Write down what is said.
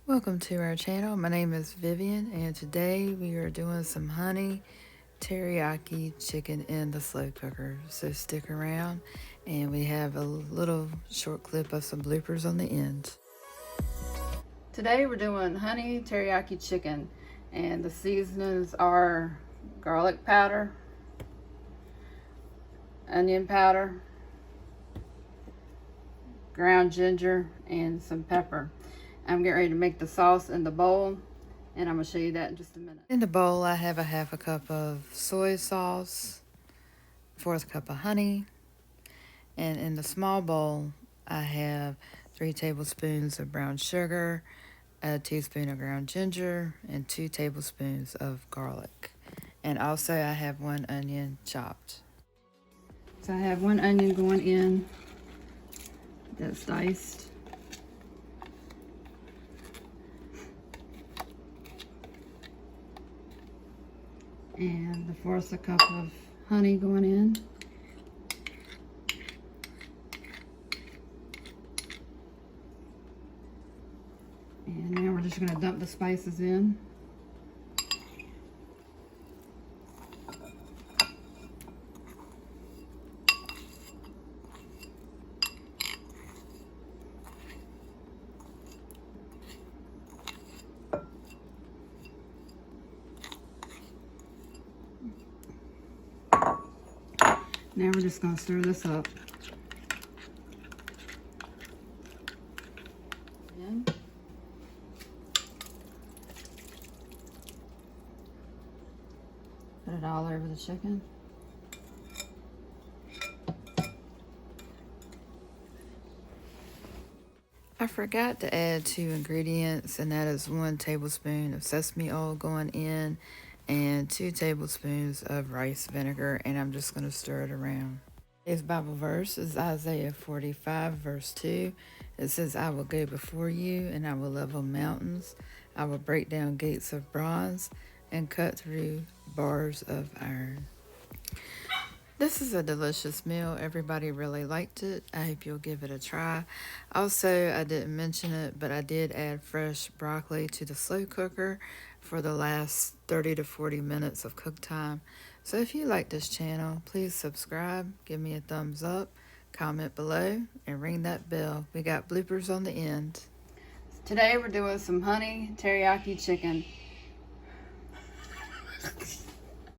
Welcome to our channel. My name is Vivian, and today we are doing some honey teriyaki chicken in the slow cooker. So stick around, and we have a little short clip of some bloopers on the end. Today we're doing honey teriyaki chicken, and the seasonings are garlic powder, onion powder, ground ginger, and some pepper. I'm getting ready to make the sauce in the bowl, and I'm going to show you that in just a minute. In the bowl, I have a half a cup of soy sauce, 1/4 cup of honey, and in the small bowl, I have 3 tablespoons of brown sugar, a teaspoon of ground ginger, and 2 tablespoons of garlic. And also, I have 1 onion chopped. So I have 1 onion going in that's diced. And the 1/4 cup of honey going in. And now we're just going to dump the spices in. Now we're just going to stir this up. And put it all over the chicken. I forgot to add 2 ingredients, and that is 1 tablespoon of sesame oil going in and 2 tablespoons of rice vinegar, and I'm just going to stir it around. Today's Bible verse is Isaiah 45 verse 2. It says, "I will go before you, and I will level mountains. I will break down gates of bronze and cut through bars of iron." This is a delicious meal. Everybody really liked it. I hope you'll give it a try. Also, I didn't mention it, but I did add fresh broccoli to the slow cooker for the last 30 to 40 minutes of cook time. So if you like this channel, please subscribe, give me a thumbs up, comment below, and ring that bell. We got bloopers on the end. Today we're doing some honey teriyaki chicken.